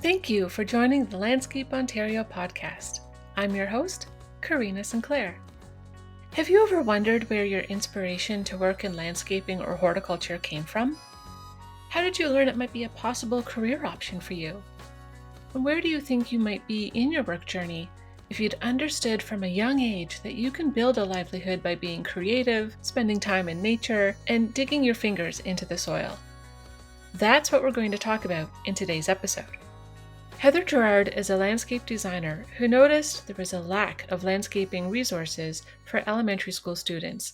Thank you for joining the Landscape Ontario podcast. I'm your host, Karina Sinclair. Have you ever wondered where your inspiration to work in landscaping or horticulture came from? How did you learn it might be a possible career option for you? And where do you think you might be in your work journey if you'd understood from a young age that you can build a livelihood by being creative, spending time in nature, and digging your fingers into the soil? That's what we're going to talk about in today's episode. Heather Jerrard is a landscape designer who noticed there was a lack of landscaping resources for elementary school students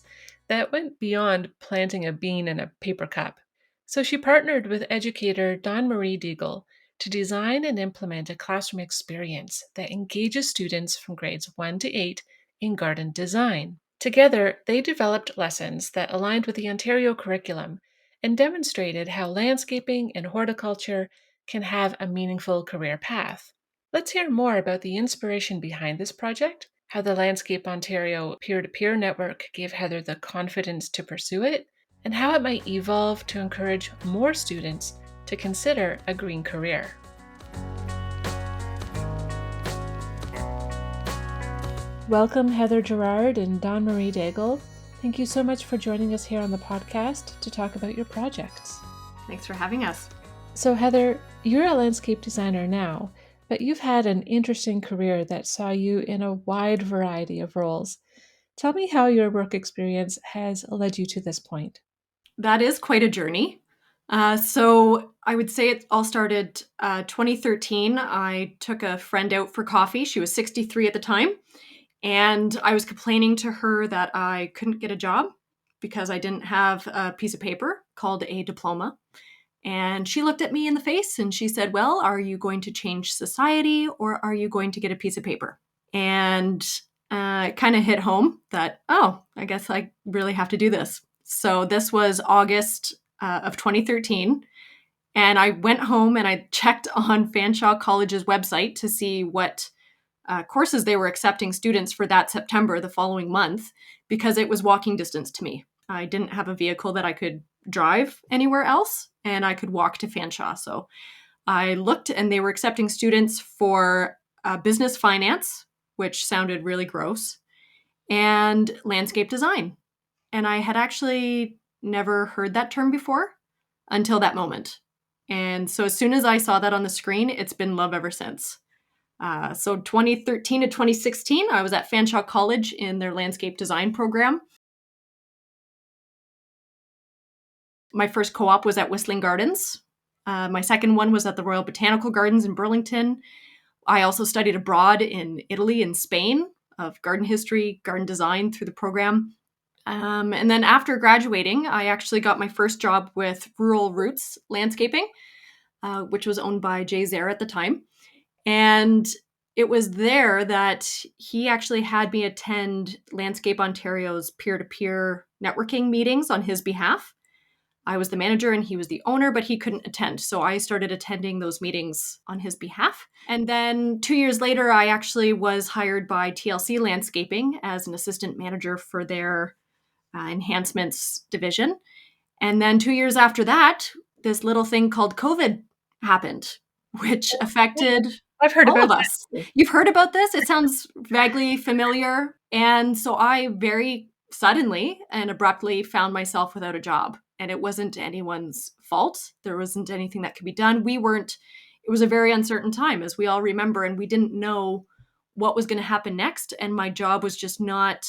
that went beyond planting a bean in a paper cup. So she partnered with educator Dawn-Marie Deagle to design and implement a classroom experience that engages students from grades 1 to 8 in garden design. Together, they developed lessons that aligned with the Ontario curriculum and demonstrated how landscaping and horticulture can have a meaningful career path. Let's hear more about the inspiration behind this project, how the Landscape Ontario peer-to-peer network gave Heather the confidence to pursue it, and how it might evolve to encourage more students to consider a green career. Welcome, Heather Jerrard and Dawn-Marie Deagle. Thank you so much for joining us here on the podcast to talk about your projects. Thanks for having us. So Heather, you're a landscape designer now, but you've had an interesting career that saw you in a wide variety of roles. Tell me how your work experience has led you to this point. That is quite a journey. So I would say it all started 2013. I took a friend out for coffee. She was 63 at the time. And I was complaining to her that I couldn't get a job because I didn't have a piece of paper called a diploma. And she looked at me in the face and she said, well, are you going to change society or are you going to get a piece of paper? And it kind of hit home that, oh, I guess I really have to do this. So this was August of 2013. And I went home and I checked on Fanshawe College's website to see what courses they were accepting students for that September, the following month, because it was walking distance to me. I didn't have a vehicle that I could drive anywhere else, and I could walk to Fanshawe. So I looked and they were accepting students for business finance, which sounded really gross, and landscape design. And I had actually never heard that term before until that moment. And so as soon as I saw that on the screen, it's been love ever since. So 2013 to 2016, I was at Fanshawe College in their landscape design program. My first co-op was at Whistling Gardens. My second one was at the Royal Botanical Gardens in Burlington. I also studied abroad in Italy and Spain of garden history, garden design through the program. And then after graduating, I actually got my first job with Rural Roots Landscaping, which was owned by Jay Zare at the time. And it was there that he actually had me attend Landscape Ontario's peer-to-peer networking meetings on his behalf. I was the manager and he was the owner, but he couldn't attend. So I started attending those meetings on his behalf. And then 2 years later, I actually was hired by TLC Landscaping as an assistant manager for their enhancements division. And then 2 years after that, this little thing called COVID happened, which affected I've heard all about of us. You've heard about this? It sounds vaguely familiar. And so I very suddenly and abruptly found myself without a job. And it wasn't anyone's fault. There wasn't anything that could be done. It was a very uncertain time, as we all remember, and we didn't know what was going to happen next. And my job was just not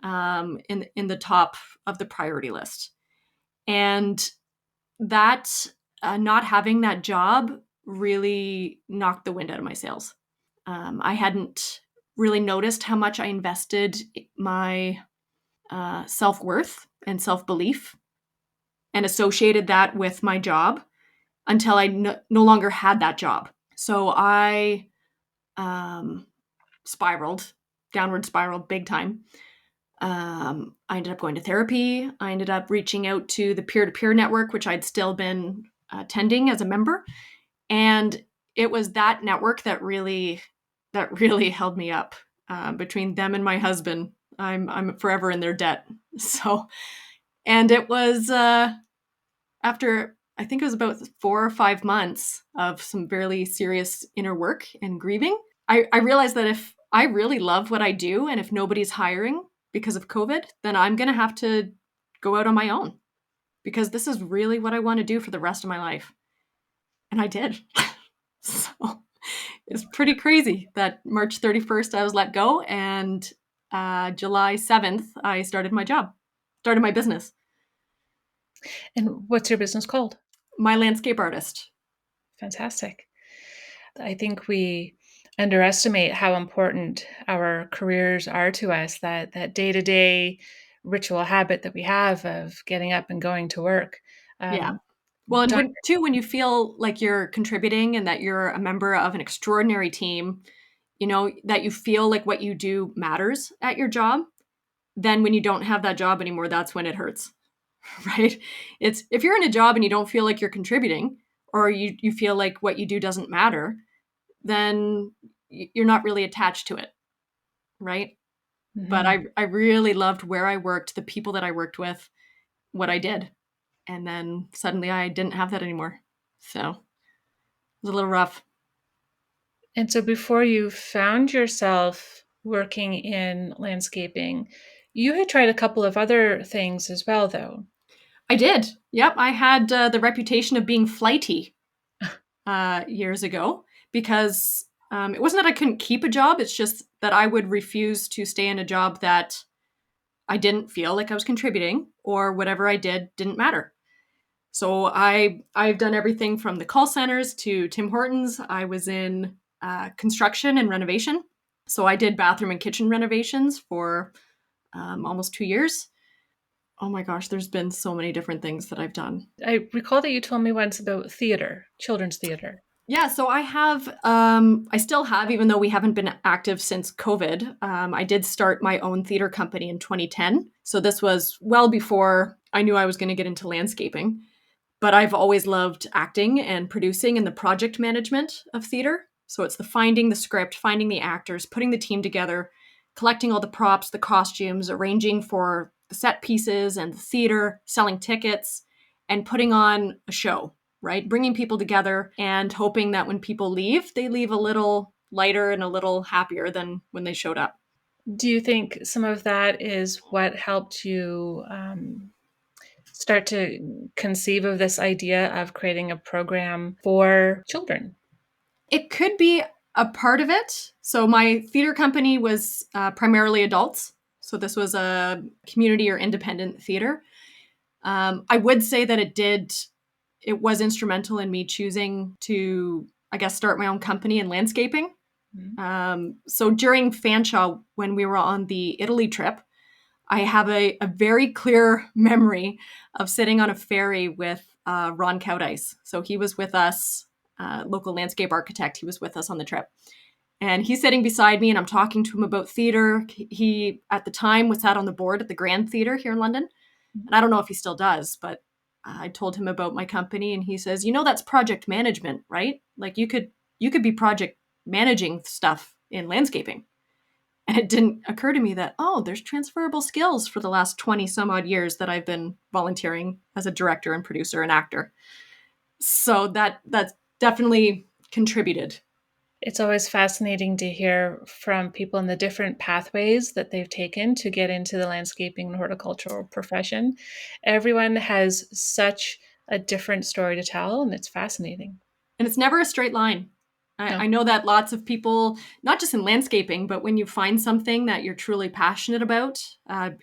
in the top of the priority list. And that not having that job really knocked the wind out of my sails. I hadn't really noticed how much I invested my self-worth and self-belief and associated that with my job until I no longer had that job. So I downward spiraled big time. I ended up going to therapy. I ended up reaching out to the peer-to-peer network, which I'd still been attending as a member. And it was that network that really held me up. Between them and my husband, I'm forever in their debt. So, and it was after I think it was about 4 or 5 months of some really serious inner work and grieving. I realized that if I really love what I do and if nobody's hiring because of COVID, then I'm going to have to go out on my own because this is really what I want to do for the rest of my life. And I did. So it's pretty crazy that March 31st I was let go, and July 7th I started my business. And what's your business called? My landscape artist. Fantastic. I think we underestimate how important our careers are to us, that day-to-day ritual habit that we have of getting up and going to work. Yeah. Um, Well, and talk, when you feel like you're contributing and that you're a member of an extraordinary team, that you feel like what you do matters at your job, then when you don't have that job anymore, that's when it hurts, right? It's if you're in a job and you don't feel like you're contributing, or you feel like what you do doesn't matter, then you're not really attached to it, right? But Mhm. I really loved where I worked, the people that I worked with, what I did. And then suddenly I didn't have that anymore. So it was a little rough. And so before you found yourself working in landscaping, you had tried a couple of other things as well, though. I did. Yep. I had the reputation of being flighty years ago because it wasn't that I couldn't keep a job. It's just that I would refuse to stay in a job that I didn't feel like I was contributing or whatever I did didn't matter. So I've done everything from the call centers to Tim Hortons. I was in construction and renovation. So I did bathroom and kitchen renovations for almost 2 years. Oh my gosh, there's been so many different things that I've done. I recall that you told me once about theater, children's theater. Yeah, so I still have, even though we haven't been active since COVID. I did start my own theater company in 2010. So this was well before I knew I was going to get into landscaping. But I've always loved acting and producing and the project management of theater. So it's the finding the script, finding the actors, putting the team together, collecting all the props, the costumes, arranging for the set pieces and the theater, selling tickets, and putting on a show, right? Bringing people together and hoping that when people leave, they leave a little lighter and a little happier than when they showed up. Do you think some of that is what helped you start to conceive of this idea of creating a program for children? It could be a part of it. So my theater company was primarily adults. So this was a community or independent theater. I would say that it was instrumental in me choosing to, I guess, start my own company in landscaping. Mhm. So during Fanshawe, when we were on the Italy trip, I have a very clear memory of sitting on a ferry with Ron Cowdice. So he was with us, local landscape architect. He was with us on the trip. And he's sitting beside me, and I'm talking to him about theater. He, at the time, was sat on the board at the Grand Theater here in London. And I don't know if he still does, but I told him about my company, and he says, that's project management, right? Like you could be project managing stuff in landscaping. And it didn't occur to me that, oh, there's transferable skills for the last 20 some odd years that I've been volunteering as a director and producer and actor. So that's definitely contributed. It's always fascinating to hear from people in the different pathways that they've taken to get into the landscaping and horticultural profession. Everyone has such a different story to tell, and it's fascinating. And it's never a straight line. I No. know that lots of people, not just in landscaping, but when you find something that you're truly passionate about.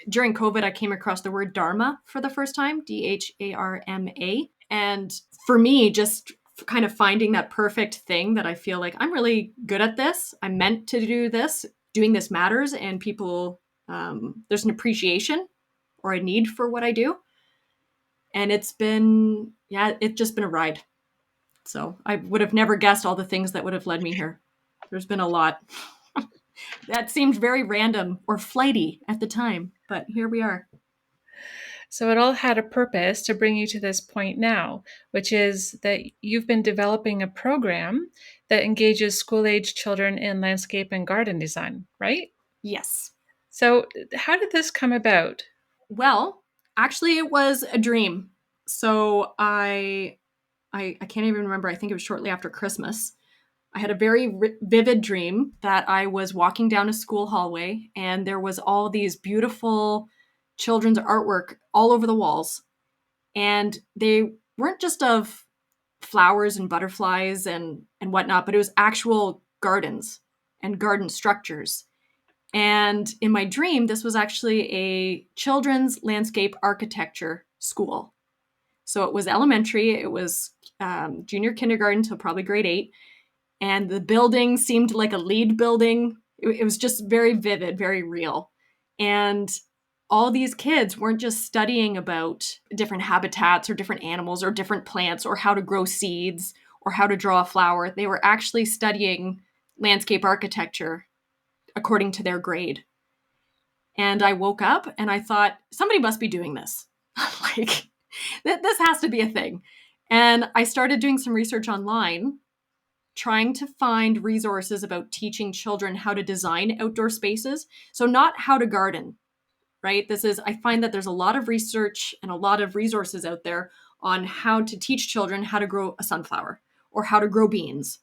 During COVID, I came across the word Dharma for the first time, Dharma. And for me, just kind of finding that perfect thing that I feel like I'm really good at this. I'm meant to do this. Doing this matters, and people, there's an appreciation or a need for what I do. And it's just been a ride. So I would have never guessed all the things that would have led me here. There's been a lot. That seemed very random or flighty at the time, but here we are. So it all had a purpose to bring you to this point now, which is that you've been developing a program that engages school age children in landscape and garden design, right? Yes. So, how did this come about? Well, actually, it was a dream. So I I can't even remember. I think it was shortly after Christmas. I had a very vivid dream that I was walking down a school hallway and there was all these beautiful children's artwork all over the walls. And they weren't just of flowers and butterflies and whatnot, but it was actual gardens and garden structures. And in my dream, this was actually a children's landscape architecture school. So it was elementary, it was junior kindergarten till probably grade 8. And the building seemed like a LEED building. It was just very vivid, very real. And all these kids weren't just studying about different habitats or different animals or different plants or how to grow seeds or how to draw a flower. They were actually studying landscape architecture according to their grade. And I woke up and I thought, somebody must be doing this. Like, this has to be a thing. And I started doing some research online, trying to find resources about teaching children how to design outdoor spaces. So, not how to garden, right? I find that there's a lot of research and a lot of resources out there on how to teach children how to grow a sunflower or how to grow beans,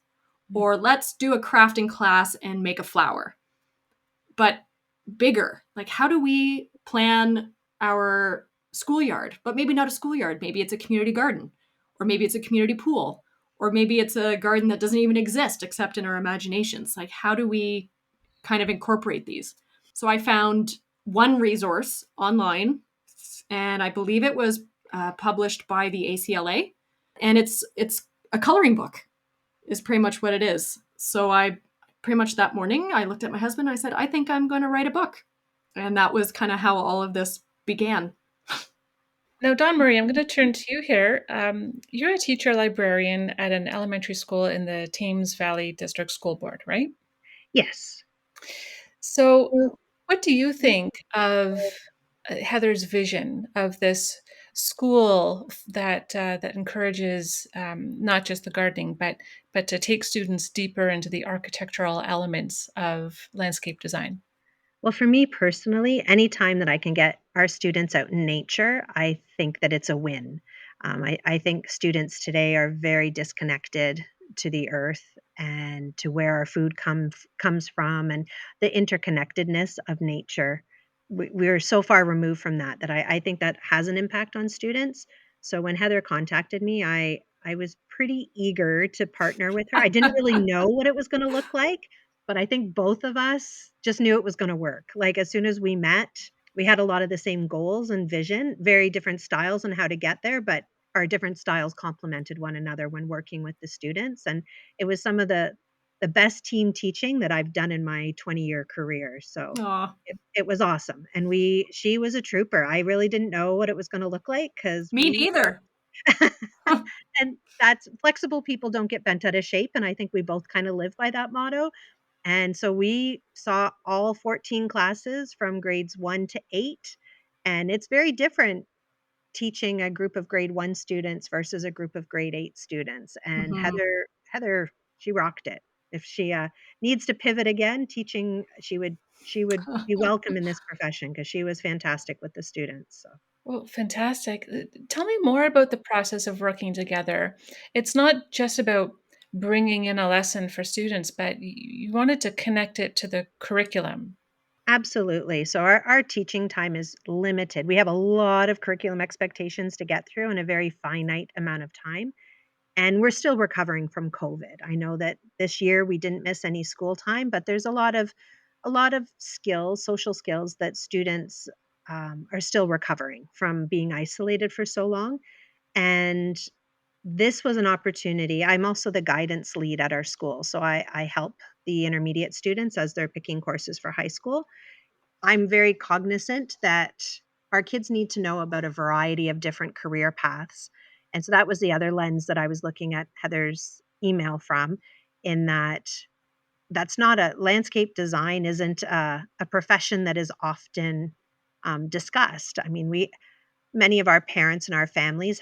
or let's do a crafting class and make a flower. But bigger, like how do we plan our schoolyard? But maybe not a schoolyard, maybe it's a community garden, or maybe it's a community pool, or maybe it's a garden that doesn't even exist except in our imaginations. Like, how do we kind of incorporate these? So I found one resource online, and I believe it was published by the ACLA, and it's a coloring book, is pretty much what it is. So I pretty much that morning I looked at my husband. I said, I think I'm going to write a book, and that was kind of how all of this began. Now, Dawn-Marie, I'm going to turn to you here. You're a teacher librarian at an elementary school in the Thames Valley District School Board, right? Yes. So, what do you think of Heather's vision of this school that encourages not just the gardening, but to take students deeper into the architectural elements of landscape design? Well, for me personally, anytime that I can get our students out in nature, I think that it's a win. I think students today are very disconnected to the earth and to where our food comes from and the interconnectedness of nature. We're so far removed from that I think that has an impact on students. So when Heather contacted me, I was pretty eager to partner with her. I didn't really know what it was going to look like, but I think both of us just knew it was gonna work. Like, as soon as we met, we had a lot of the same goals and vision, very different styles on how to get there, but our different styles complemented one another when working with the students, and it was some of the best team teaching that I've done in my 20-year career, so Aw, it was awesome, and she was a trooper. I really didn't know what it was gonna look like because me we were neither. and that's flexible people don't get bent out of shape, and I think we both kinda live by that motto. And so we saw all 14 classes from grades 1 to 8, and it's very different teaching a group of grade 1 students versus a group of grade 8 students, and Mhm. Heather, she rocked it. If she, needs to pivot again, teaching, she would be welcome in this profession because she was fantastic with the students, so. Well, fantastic. Tell me more about the process of working together. It's not just about bringing in a lesson for students, but you wanted to connect it to the curriculum. Absolutely. So our teaching time is limited. We have a lot of curriculum expectations to get through in a very finite amount of time. And we're still recovering from COVID. I know that this year we didn't miss any school time, but there's a lot of skills, social skills that students are still recovering from being isolated for so long. And this was an opportunity. I'm also the guidance lead at our school, so I help the intermediate students as they're picking courses for high school. I'm very cognizant that our kids need to know about a variety of different career paths. And so that was the other lens that I was looking at Heather's email from, in that that's not a landscape design isn't a profession that is often discussed. I mean, many of our parents and our families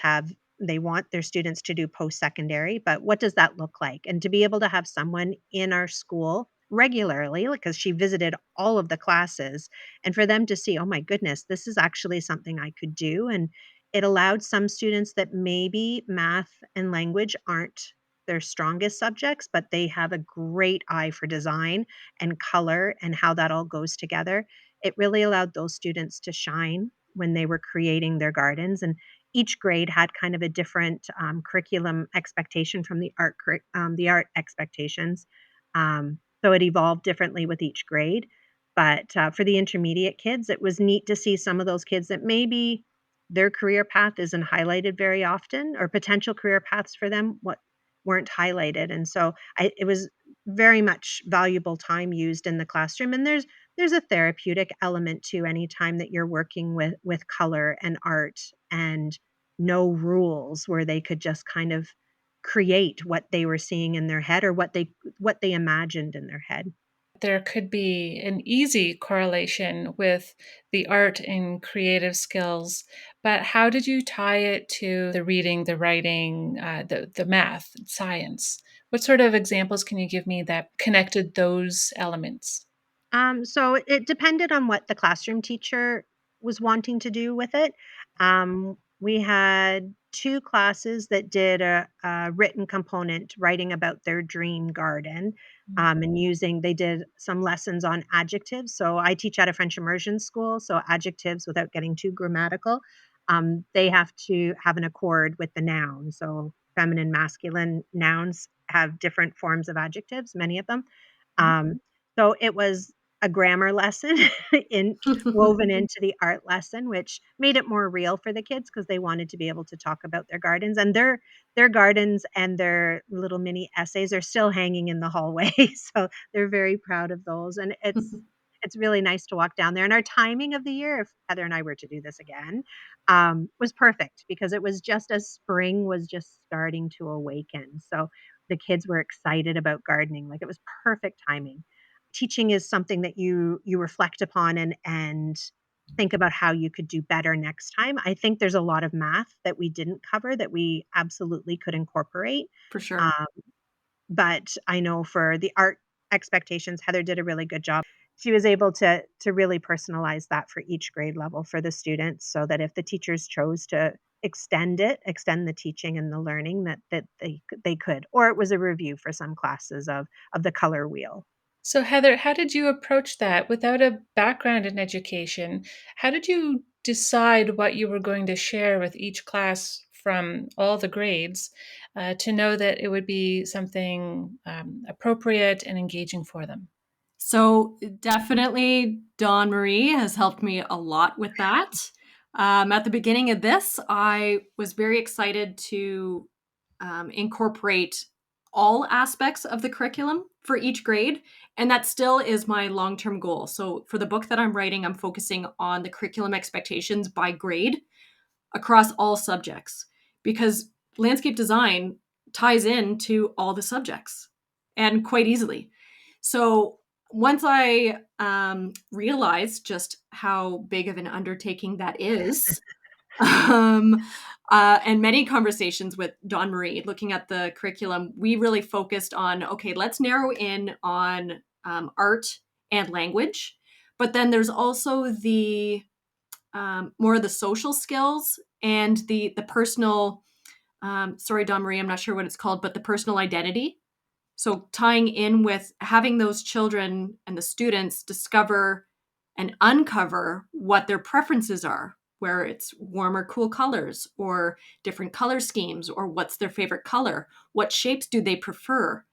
they want their students to do post-secondary, but what does that look like? And to be able to have someone in our school regularly, because she visited all of the classes, and for them to see, oh my goodness, this is actually something I could do. And It allowed some students that maybe math and language aren't their strongest subjects, but they have a great eye for design and color and how that all goes together. It really allowed those students to shine when they were creating their gardens. And each grade had kind of a different curriculum expectation from the art expectations. So it evolved differently with each grade. But for the intermediate kids, it was neat to see some of those kids that maybe their career path isn't highlighted very often, or potential career paths for them what weren't highlighted. And so it was very much valuable time used in the classroom. And there's a therapeutic element to any time that you're working with color and art, and no rules, where they could just kind of create what they were seeing in their head, or what they imagined in their head. There could be an easy correlation with the art and creative skills, but how did you tie it to the reading, the writing, the math, science? What sort of examples can you give me that connected those elements? So it depended on what the classroom teacher was wanting to do with it. We had two classes that did a written component, writing about their dream garden, Mm. and they did some lessons on adjectives. So I teach at a French immersion school, so adjectives, without getting too grammatical, they have to have an accord with the noun. So feminine, masculine nouns have different forms of adjectives, many of them. Um, so it was a grammar lesson in woven into the art lesson, which made it more real for the kids because they wanted to be able to talk about their gardens, and their gardens and their little mini essays are still hanging in the hallway. So they're very proud of those, and it's really nice to walk down there. And our timing of the year, if Heather and I were to do this again, was perfect because it was just as spring was just starting to awaken. So the kids were excited about gardening. Like, it was perfect timing. Teaching is something that you reflect upon and think about how you could do better next time. I think there's a lot of math that we didn't cover that we absolutely could incorporate. For sure. Um, but I know for the art expectations, Heather did a really good job. She was able to really personalize that for each grade level for the students, so that if the teachers chose to extend the teaching and the learning, that they could, or it was a review for some classes of the color wheel. So, Heather, how did you approach that without a background in education? How did you decide what you were going to share with each class from all the grades to know that it would be something appropriate and engaging for them? So definitely Dawn-Marie has helped me a lot with that. At the beginning of this, I was very excited to incorporate all aspects of the curriculum for each grade. And that still is my long-term goal. So for the book that I'm writing, I'm focusing on the curriculum expectations by grade across all subjects, because landscape design ties into all the subjects and quite easily. So once I realized just how big of an undertaking that is, um, and many conversations with Dawn-Marie looking at the curriculum, we really focused on, okay, let's narrow in on art and language. But then there's also the more of the social skills and the personal, sorry, Dawn-Marie, I'm not sure what it's called, but the personal identity. So tying in with having those children and the students discover and uncover what their preferences are, where it's warm or cool colors or different color schemes, or what's their favorite color, what shapes do they prefer,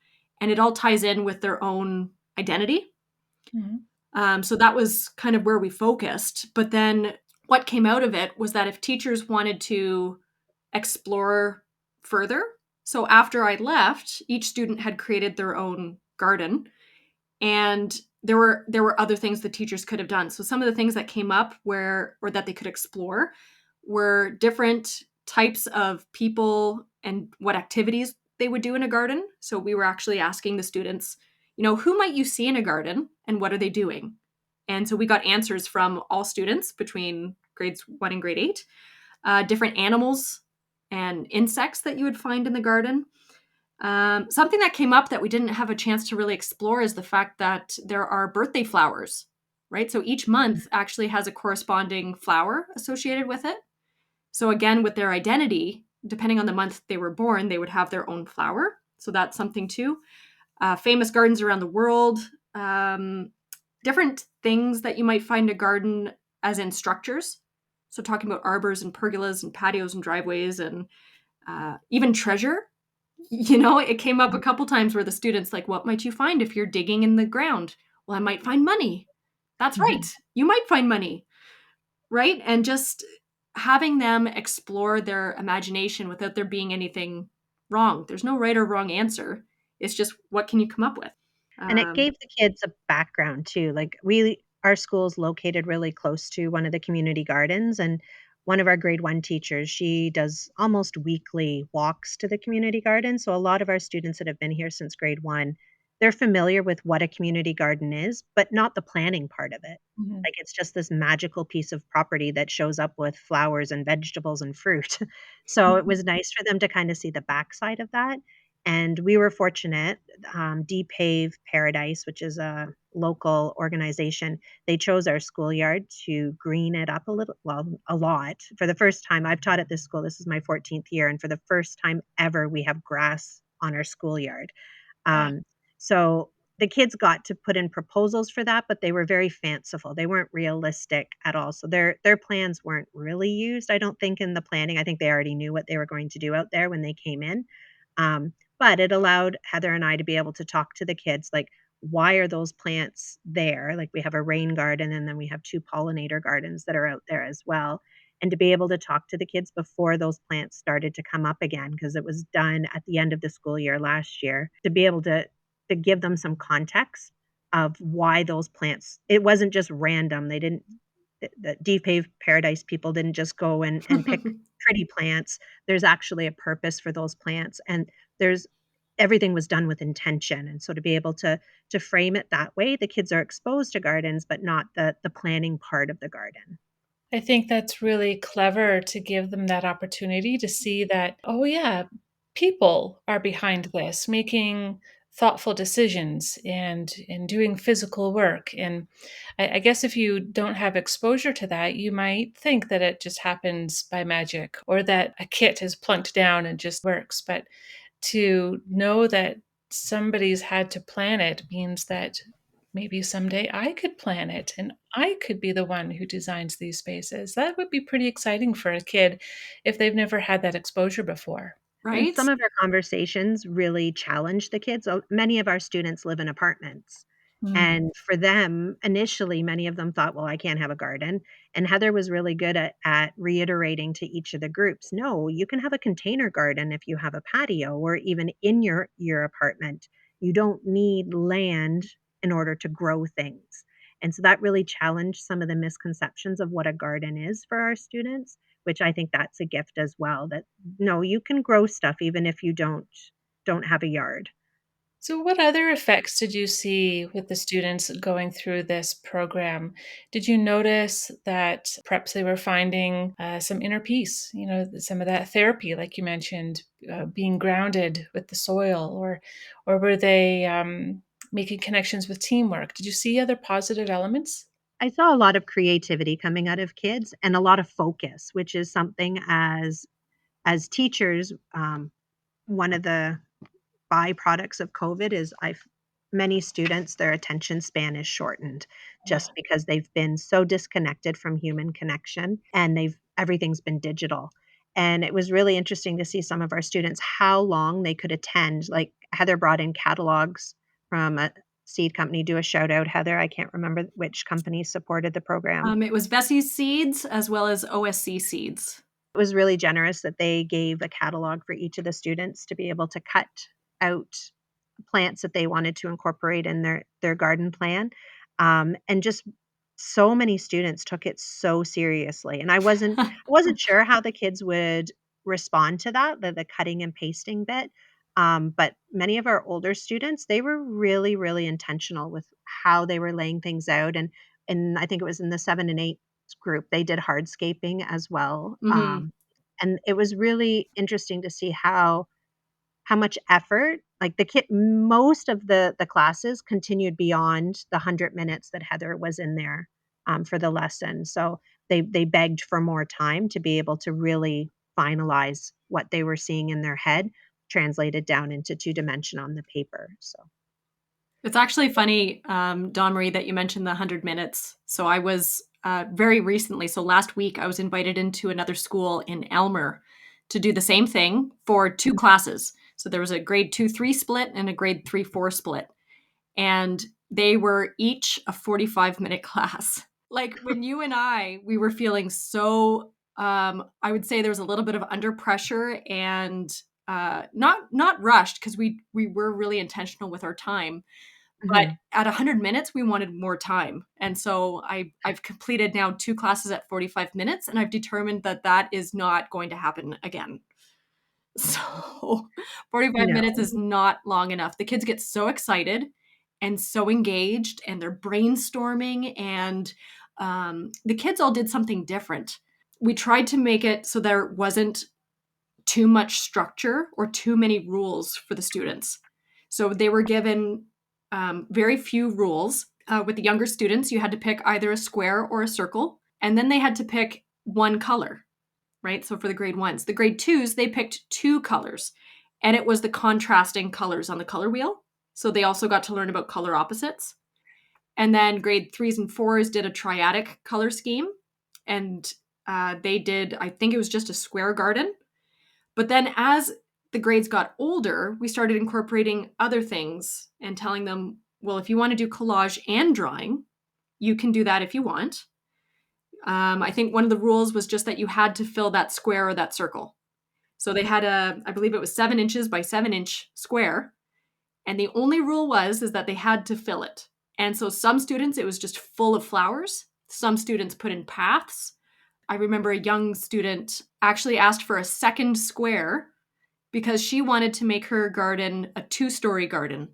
and it all ties in with their own identity. Mhm. So that was kind of where we focused. But then what came out of it was that if teachers wanted to explore further, so after I left, each student had created their own garden, and there were other things the teachers could have done. So some of the things that came up where or that they could explore were different types of people and what activities they would do in a garden. So we were actually asking the students, who might you see in a garden and what are they doing? And so we got answers from all students between grades 1 and grade 8, different animals and insects that you would find in the garden. Something that came up that we didn't have a chance to really explore is the fact that there are birthday flowers, right? So each month actually has a corresponding flower associated with it. So again, with their identity, depending on the month they were born, they would have their own flower. So that's something too. Famous gardens around the world, different things that you might find a garden as in structures. So talking about arbors and pergolas and patios and driveways and even treasure. It came up a couple times where the students like, what might you find if you're digging in the ground? Well, I might find money. That's right. Mhm. You might find money, right? And just having them explore their imagination without there being anything wrong. There's no right or wrong answer. It's just what can you come up with? And it Um, gave the kids a background too. Like our school's located really close to one of the community gardens, and one of our grade 1 teachers, she does almost weekly walks to the community garden. So a lot of our students that have been here since grade 1, they're familiar with what a community garden is, but not the planning part of it. Mhm. Like it's just this magical piece of property that shows up with flowers and vegetables and fruit. So it was nice for them to kind of see the backside of that. And we were fortunate, Pave Paradise, which is a local organization, they chose our schoolyard to green it up a little, well, a lot. For the first time, I've taught at this school, this is my 14th year, and for the first time ever, we have grass on our schoolyard. Wow. Um, so the kids got to put in proposals for that, but they were very fanciful. They weren't realistic at all. So their plans weren't really used, I don't think, in the planning. I think they already knew what they were going to do out there when they came in. Um, but it allowed Heather and I to be able to talk to the kids, like, why are those plants there? Like we have a rain garden and then we have 2 pollinator gardens that are out there as well. And to be able to talk to the kids before those plants started to come up again, because it was done at the end of the school year last year, to be able to give them some context of why those plants, it wasn't just random. They didn't, the Deep Pave Paradise people didn't just go and pick pretty plants. There's actually a purpose for those plants, and there's everything was done with intention. And so to be able to frame it that way, the kids are exposed to gardens, but not the planning part of the garden. I think that's really clever to give them that opportunity to see that, oh, yeah, people are behind this, making thoughtful decisions and doing physical work. And I guess if you don't have exposure to that, you might think that it just happens by magic or that a kit is plunked down and just works. But to know that somebody's had to plan it means that maybe someday I could plan it and I could be the one who designs these spaces. That would be pretty exciting for a kid if they've never had that exposure before. And right? some of our conversations really challenge the kids. Many of our students live in apartments. Mm. And for them, initially, many of them thought, well, I can't have a garden. And Heather was really good at reiterating to each of the groups, no, you can have a container garden if you have a patio or even in your apartment. You don't need land in order to grow things. And so that really challenged some of the misconceptions of what a garden is for our students, which I think that's a gift as well, that no, you can grow stuff even if you don't have a yard. So, what other effects did you see with the students going through this program? Did you notice that perhaps they were finding some inner peace, some of that therapy, like you mentioned, being grounded with the soil, or were they making connections with teamwork? Did you see other positive elements? I saw a lot of creativity coming out of kids and a lot of focus, which is something as teachers, one of the byproducts of COVID is I've many students, their attention span is shortened just Oh, because they've been so disconnected from human connection and everything's been digital. And it was really interesting to see some of our students how long they could attend. Like Heather brought in catalogs from a seed company. Do a shout out, Heather. I can't remember which company supported the program. It was Bessie's Seeds as well as OSC Seeds. It was really generous that they gave a catalog for each of the students to be able to cut out plants that they wanted to incorporate in their garden plan. And just so many students took it so seriously. And I wasn't sure how the kids would respond to that, the cutting and pasting bit. But many of our older students, they were really, really intentional with how they were laying things out. And I think it was in the 7 and 8 group, they did hardscaping as well. Mhm. And it was really interesting to see how much effort, like the kid, most of the classes continued beyond the 100 minutes that Heather was in there, for the lesson. So they begged for more time to be able to really finalize what they were seeing in their head translated down into 2 dimension on the paper. So It's actually funny, Dawn-Marie, that you mentioned the 100 minutes. So I was very recently, so last week, I was invited into another school in Elmer to do the same thing for 2 classes. So there was a grade 2-3 split and a grade 3-4 split. And they were each a 45-minute class. Like when you and we were feeling so, I would say there was a little bit of under pressure and not rushed because we were really intentional with our time. But mhm. at 100 minutes, we wanted more time. And so I've completed now 2 classes at 45 minutes, and I've determined that that is not going to happen again. So 45 No. minutes is not long enough. The kids get so excited and so engaged, and they're brainstorming, and the kids all did something different. We tried to make it so there wasn't too much structure or too many rules for the students. So they were given very few rules. With the younger students, you had to pick either a square or a circle, and then they had to pick one color, right? So for the grade ones, the grade twos, they picked 2 colors, and it was the contrasting colors on the color wheel. So they also got to learn about color opposites. And then grade threes and fours did a triadic color scheme, and they did, I think it was just a square garden. But then as the grades got older, we started incorporating other things and telling them, well, if you want to do collage and drawing, you can do that if you want. I think one of the rules was just that you had to fill that square or that circle. So they had I believe it was 7 inches by 7-inch square. And the only rule is that they had to fill it. And so some students, it was just full of flowers. Some students put in paths. I remember a young student actually asked for a second square because she wanted to make her garden a 2-story garden.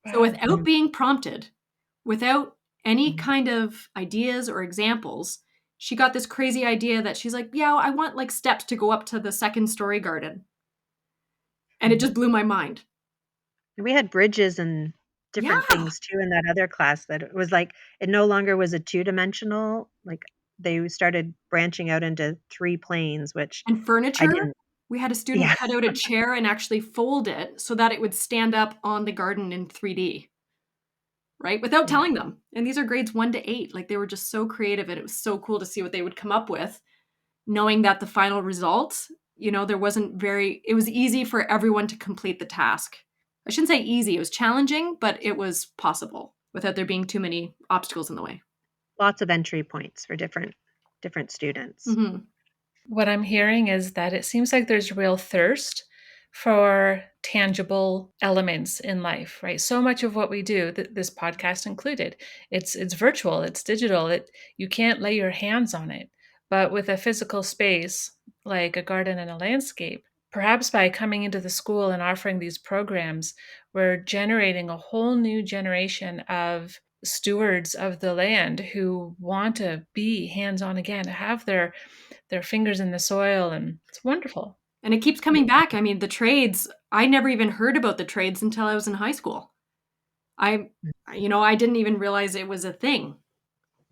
So Wow. without Mhm. being prompted, without any kind of ideas or examples, she got this crazy idea that she's like, yeah, I want like steps to go up to the 2nd-story garden. And it Mhm. just blew my mind. We had bridges and different Yeah. things too in that other class that it was like it no longer was a two-dimensional, like, they started branching out into 3 planes, which And I furniture, didn't. we had a student Yeah. cut out a chair and actually fold it so that it would stand up on the garden in 3D, right? Without Yeah. telling them. And these are grades 1 to 8. Like they were just so creative and it was so cool to see what they would come up with, knowing that the final result, there wasn't it was easy for everyone to complete the task. I shouldn't say easy, it was challenging, but it was possible without there being too many obstacles in the way. Lots of entry points for different students. Mhm. What I'm hearing is that it seems like there's real thirst for tangible elements in life, right? So much of what we do, this podcast included, it's virtual, it's digital. You can't lay your hands on it. But with a physical space like a garden and a landscape, perhaps by coming into the school and offering these programs, we're generating a whole new generation of stewards of the land who want to be hands-on again, to have their fingers in the soil, and it's wonderful. And it keeps coming back. I mean, the trades, I never even heard about the trades until I was in high school. I I didn't even realize it was a thing.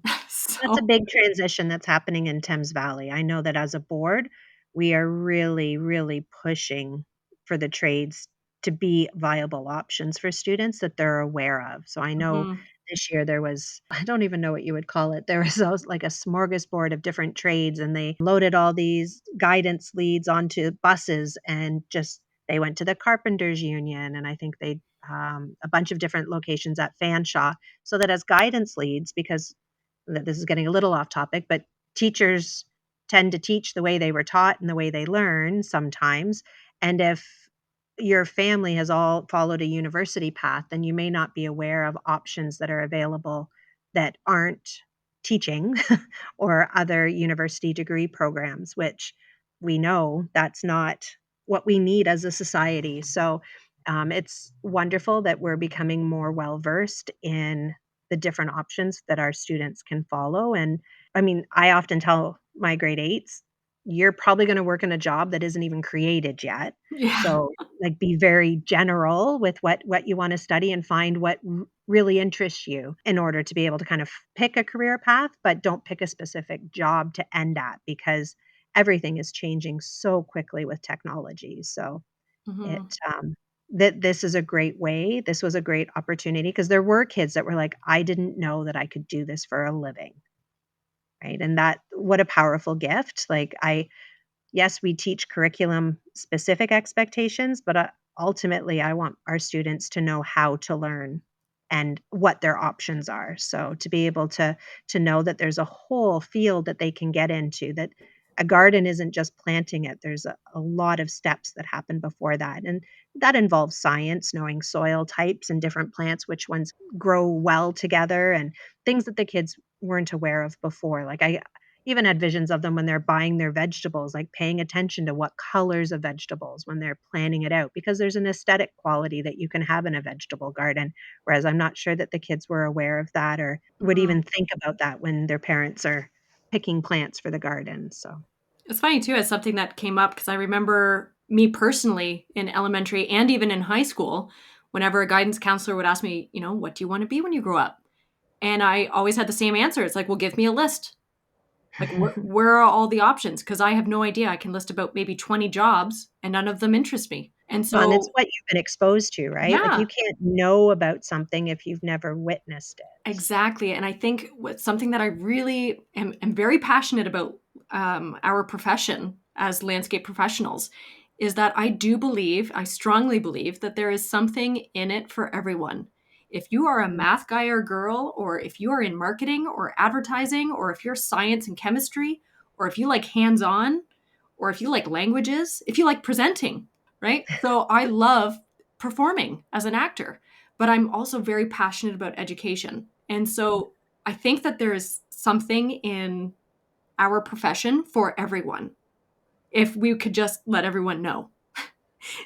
That's a So, big transition that's happening in Thames Valley. I know that as a board, we are really, really pushing for the trades to be viable options for students that they're aware of. So I know mhm. this year there was, I don't even know what you would call it. There was like a smorgasbord of different trades, and they loaded all these guidance leads onto buses and just they went to the Carpenters Union, and I think they a bunch of different locations at Fanshawe, so that as guidance leads, because this is getting a little off topic, but teachers tend to teach the way they were taught and the way they learn sometimes. And if your family has all followed a university path, then you may not be aware of options that are available that aren't teaching or other university degree programs, which we know that's not what we need as a society. So it's wonderful that we're becoming more well versed in the different options that our students can follow. And I mean, I often tell my grade eights, you're probably going to work in a job that isn't even created yet. Yeah. So like be very general with what you want to study and find what really interests you in order to be able to kind of pick a career path, but don't pick a specific job to end at because everything is changing so quickly with technology. So it, Mhm. that this is a great way. This was a great opportunity because there were kids that were like, I didn't know that I could do this for a living. Right. And that, what a powerful gift. Like, yes, we teach curriculum specific expectations, but ultimately, I want our students to know how to learn and what their options are. So to be able to know that there's a whole field that they can get into, that a garden isn't just planting it. There's a lot of steps that happen before that. And that involves science, knowing soil types and different plants, which ones grow well together and things that the kids weren't aware of before. Like I even had visions of them when they're buying their vegetables, like paying attention to what colors of vegetables when they're planning it out, because there's an aesthetic quality that you can have in a vegetable garden. Whereas I'm not sure that the kids were aware of that or would Mhm. even think about that when their parents are picking plants for the garden. So, It's funny too, as something that came up because I remember me personally in elementary and even in high school, whenever a guidance counselor would ask me, "What do you want to be when you grow up?" And I always had the same answer. It's like, "Well, give me a list. Like, where are all the options? Because I have no idea. I can list about maybe 20 jobs and none of them interest me." And well, and it's so, what you've been exposed to, right? Like you yeah, can't know about something if you've never witnessed it. exactly. And I think what something that I really am very passionate about, our profession as landscape professionals, is that I strongly believe that there is something in it for everyone. If you are a Mm, math guy or girl, or if you are in marketing or advertising, or if you're science and chemistry, or if you like hands on, or if you like languages, if you like presenting, right? So I love performing as an actor, but I'm also very passionate about education. And so I think that there is something in our profession for everyone if we could just let everyone know.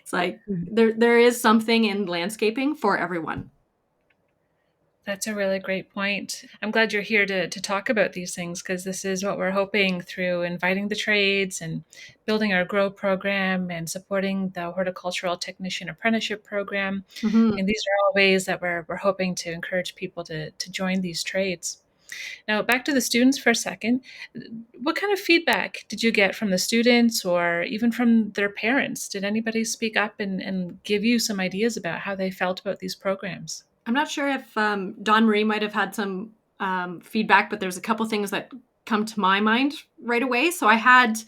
It's like mhm. there is something in landscaping for everyone. That's a really great point. I'm glad you're here to talk about these things because this is what we're hoping through inviting the trades and building our GROW program and supporting the horticultural technician apprenticeship program. Mhm. And these are all ways that we're hoping to encourage people to join these trades. Now, back to the students for a second. What kind of feedback did you get from the students or even from their parents? Did anybody speak up and give you some ideas about how they felt about these programs? I'm not sure if Dawn-Marie might have had some feedback, but there's a couple things that come to my mind right away. So I had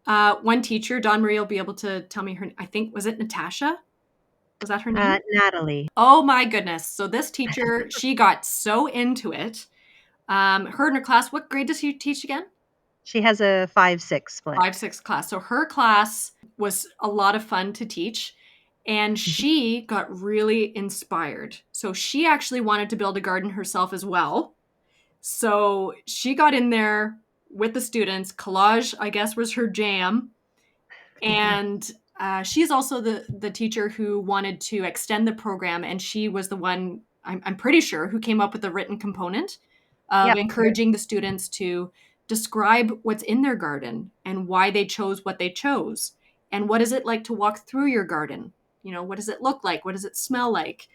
one teacher, Dawn-Marie will be able to tell me her, I think, was it Natasha? Was that her name? Natalie, Oh my goodness. So this teacher, she got so into it. Her and her class, what grade does she teach again? she has a 5-6 split. 5, 6 class. So her class was a lot of fun to teach. And Mhm. she got really inspired. So she actually wanted to build a garden herself as well. So she got in there with the students. Collage, I guess, was her jam. And she's also the teacher who wanted to extend the program, and she was the one I'm pretty sure who came up with the written component of Yep. encouraging the students to describe what's in their garden and why they chose what they chose, and what is it like to walk through your garden. What does it look like? What does it smell like?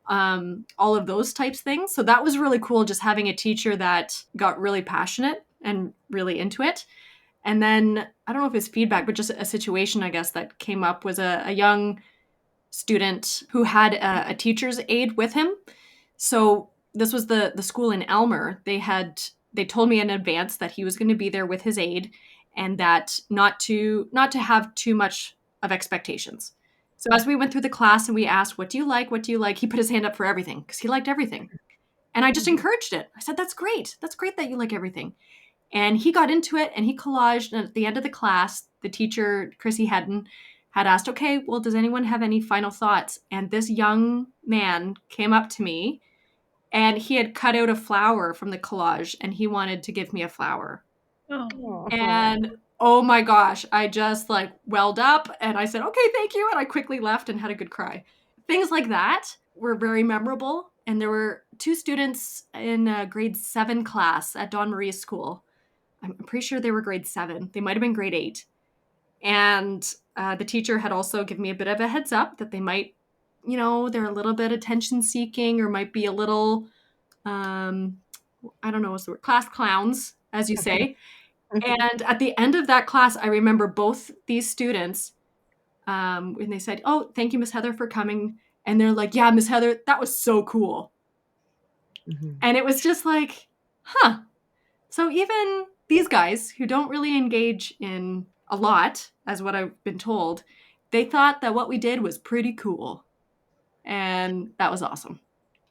All of those types things. So that was really cool, just having a teacher that got really passionate and really into it. And then I don't know if it's feedback, but just a situation, I guess, that came up was a young student who had a teacher's aide with him. So this was the school in Elmer. They told me in advance that he was going to be there with his aide, and that not to have too much of expectations. So as we went through the class and we asked, "What do you like? What do you like?" He put his hand up for everything because he liked everything. And I just Mhm. encouraged it. I said, "That's great. That's great that you like everything." And he got into it and he collaged. And at the end of the class, the teacher, Chrissy Hedden, had asked, "Okay, well, does anyone have any final thoughts?" And this young man came up to me and he had cut out a flower from the collage and he wanted to give me a flower. Oh, Aw. And oh my gosh, I just like welled up and I said, "Okay, thank you." And I quickly left and had a good cry. Things like that were very memorable. And there were two students in a grade 7 class at Dawn-Marie's school. I'm pretty sure they were grade 7. They might have been grade 8. And the teacher had also given me a bit of a heads up that they might they're a little bit attention seeking or might be a little, I don't know what's the word, class clowns, as you say. And at the end of that class, I remember both these students, when they said, "Oh, thank you, Miss Heather, for coming." And they're like, "Yeah, Miss Heather, that was so cool." And it was just like, huh. So even these guys who don't really engage in a lot, as what I've been told, they thought that what we did was pretty cool. And that was awesome.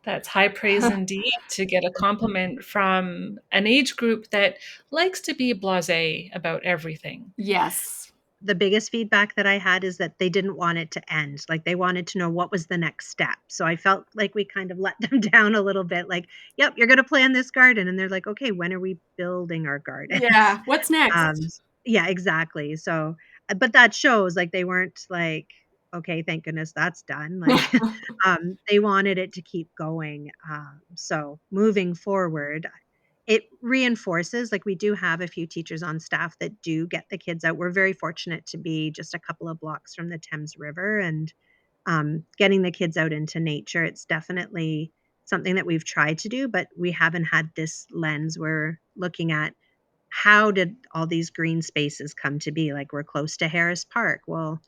That's high praise indeed to get a compliment from an age group that likes to be blasé about everything. Yes. The biggest feedback that I had is that they didn't want it to end. Like, they wanted to know what was the next step. So I felt like we kind of let them down a little bit, like, "Yep, you're gonna plan this garden." And they're like, "Okay, when are we building our garden?" Yeah. What's next? Yeah, exactly. So, but that shows, like, they weren't like, "Okay, thank goodness that's done." Like, they wanted it to keep going. So moving forward, it reinforces, like, we do have a few teachers on staff that do get the kids out. We're very fortunate to be just a couple of blocks from the Thames River, and getting the kids out into nature, it's definitely something that we've tried to do, but we haven't had this lens. We're looking at, how did all these green spaces come to be? Like, we're close to Harris Park. Well,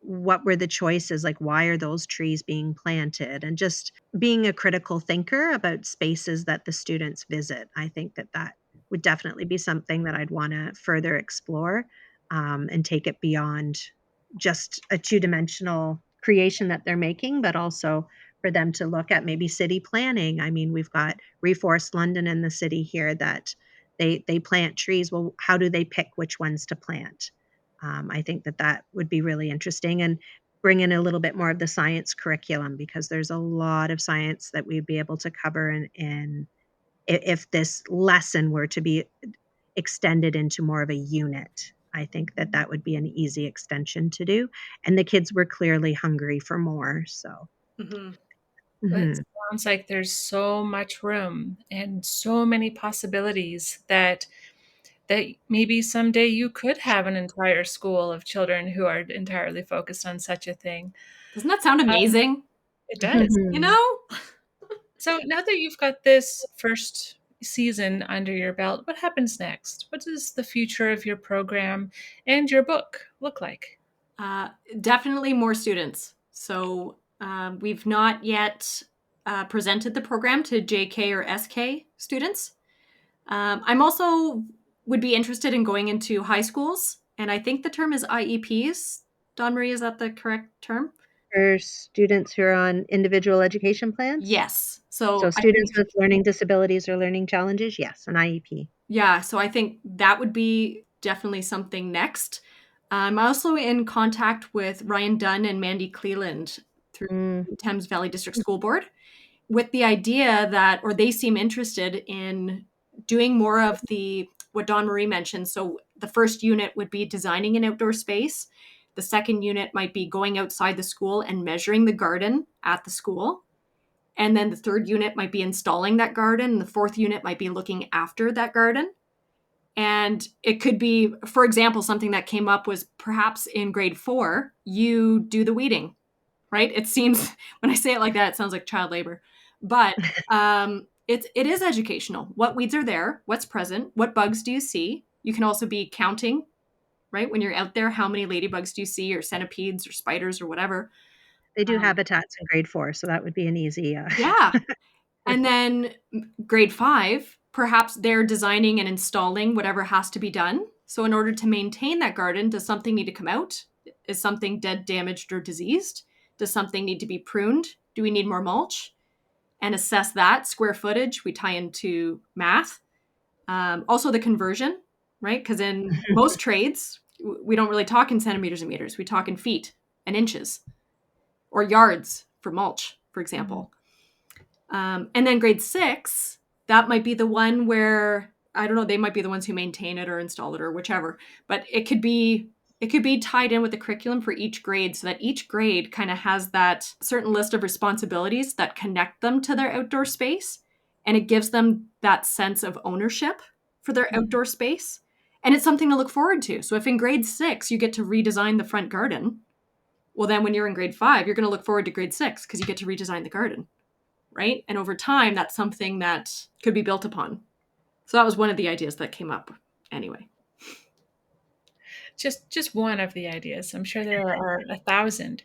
what were the choices? Like, why are those trees being planted? And just being a critical thinker about spaces that the students visit. I think that that would definitely be something that I'd want to further explore, and take it beyond just a two-dimensional creation that they're making, but also for them to look at maybe city planning. I mean, we've got Reforest London in the city here that they plant trees. Well, how do they pick which ones to plant? I think that that would be really interesting, and bring in a little bit more of the science curriculum, because there's a lot of science that we'd be able to cover in if this lesson were to be extended into more of a unit. I think that that would be an easy extension to do, and the kids were clearly hungry for more. So, Mm-hmm. It mhm. sounds like there's so much room and so many possibilities that maybe someday you could have an entire school of children who are entirely focused on such a thing. Doesn't that sound Um, amazing? it does. You know? So now that you've got this first season under your belt, what happens next? What does the future of your program and your book look like? Uh, Definitely more students. So we've not yet presented the program to JK or SK students. I'm also would be interested in going into high schools, and I think the term is IEPs. Dawn-Marie, is that the correct term? For students who are on individual education plans? Yes. So So I students think, with learning disabilities or learning challenges, yes, an IEP. yeah, so I think that would be definitely something next. I'm also in contact with Ryan Dunn and Mandy Cleland through Mm. Thames Valley District School Board, with the idea that, or they seem interested in doing more of the what Dawn-Marie mentioned. So the first unit would be designing an outdoor space. The second unit might be going outside the school and measuring the garden at the school. And then the third unit might be installing that garden. And the fourth unit might be looking after that garden. And it could be, for example, something that came up was perhaps in grade 4, you do the weeding, right? It seems, when I say it like that, it sounds like child labor. But it is educational. What weeds are there? What's present? What bugs do you see? You can also be counting, right? When you're out there, how many ladybugs do you see, or centipedes, or spiders, or whatever? They do Um, habitats in grade 4, so that would be an easy, yeah. And then grade 5, perhaps they're designing and installing whatever has to be done. So in order to maintain that garden, does something need to come out? Is something dead, damaged, or diseased? Does something need to be pruned? Do we need more mulch? And assess that square footage. We tie into math. Also the conversion, right? Because in most trades, we don't really talk in centimeters and meters. We talk in feet and inches, or yards for mulch, for example. And then grade 6, that might be the one where, I don't know, they might be the ones who maintain it or install it or whichever. But it could be tied in with the curriculum for each grade, so that each grade kind of has that certain list of responsibilities that connect them to their outdoor space, and it gives them that sense of ownership for their outdoor space. And it's something to look forward to. So if in grade 6 you get to redesign the front garden, Well, then when you're in grade 5, you're going to look forward to grade 6 because you get to redesign the garden, right? And over time, that's something that could be built upon. So that was one of the ideas that came up anyway. Just one of the ideas. I'm sure there are 1,000.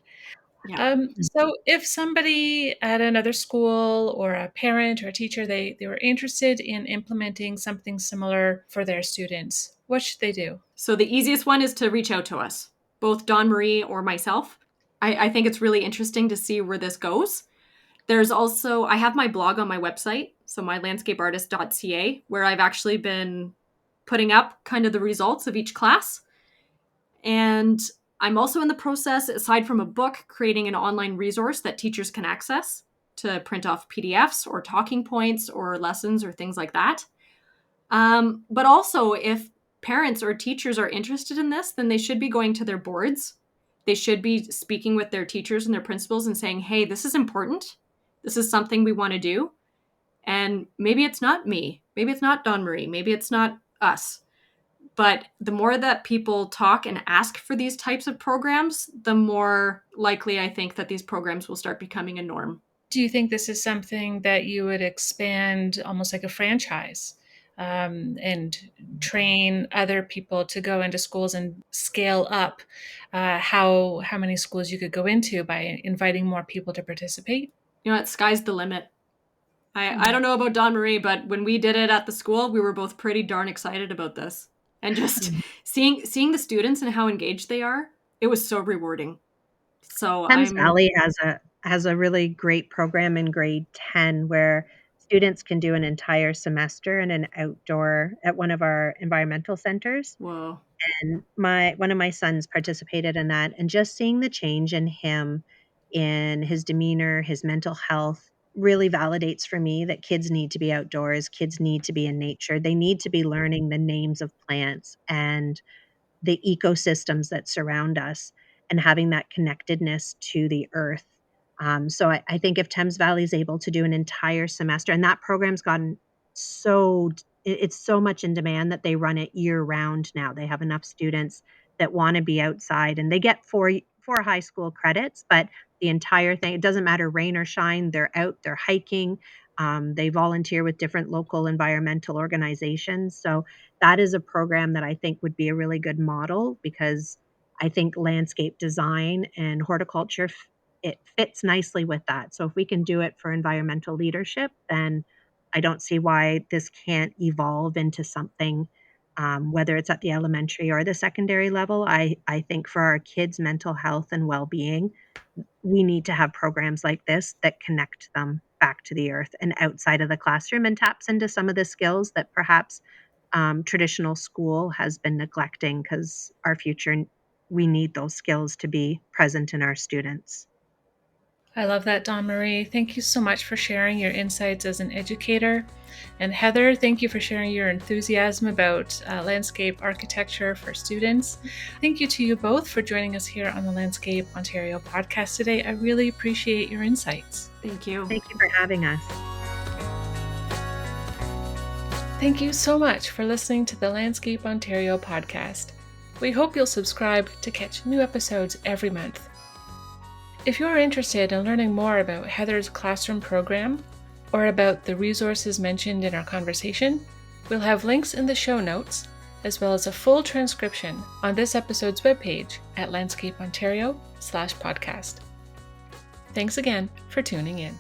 Yeah. So if somebody at another school or a parent or a teacher, they were interested in implementing something similar for their students, what should they do? So the easiest one is to reach out to us, both Dawn-Marie or myself. I think it's really interesting to see where this goes. There's also, I have my blog on my website, so mylandscapeartist.ca, where I've actually been putting up kind of the results of each class. And I'm also in the process, aside from a book, creating an online resource that teachers can access to print off PDFs or talking points or lessons or things like that. But also, if parents or teachers are interested in this, then they should be going to their boards. They should be speaking with their teachers and their principals and saying, hey, this is important. This is something we want to do. And maybe it's not me. Maybe it's not Dawn-Marie. Maybe it's not us. But the more that people talk and ask for these types of programs, the more likely I think that these programs will start becoming a norm. Do you think this is something that you would expand almost like a franchise, and train other people to go into schools and scale up how many schools you could go into by inviting more people to participate? You know what? Sky's the limit. I don't know about Dawn-Marie, but when we did it at the school, we were both pretty darn excited about this. And just seeing the students and how engaged they are, it was so rewarding. So Thames Valley has a really great program in grade 10 where students can do an entire semester in an outdoor at one of our environmental centers. whoa. And one of my sons participated in that, and just seeing the change in him, in his demeanor, his mental health, really validates for me that kids need to be outdoors, kids need to be in nature. They need to be learning the names of plants and the ecosystems that surround us and having that connectedness to the earth. So I think if Thames Valley is able to do an entire semester, and that program's gotten it's so much in demand that they run it year round now. They have enough students that want to be outside, and they get four high school credits, but the entire thing, it doesn't matter rain or shine, they're out, they're hiking. They volunteer with different local environmental organizations. So that is a program that I think would be a really good model, because I think landscape design and horticulture, it fits nicely with that. So if we can do it for environmental leadership, then I don't see why this can't evolve into something, whether it's at the elementary or the secondary level. I think for our kids' mental health and well-being, we need to have programs like this that connect them back to the earth and outside of the classroom, and taps into some of the skills that perhaps traditional school has been neglecting, because our future, we need those skills to be present in our students. I love that, Dawn-Marie. Thank you so much for sharing your insights as an educator. And Heather, thank you for sharing your enthusiasm about landscape architecture for students. Thank you to you both for joining us here on the Landscape Ontario podcast today. I really appreciate your insights. Thank you. Thank you for having us. Thank you so much for listening to the Landscape Ontario podcast. We hope you'll subscribe to catch new episodes every month. If you're interested in learning more about Heather's classroom program or about the resources mentioned in our conversation, we'll have links in the show notes, as well as a full transcription on this episode's webpage at landscapeontario.com/podcast. Thanks again for tuning in.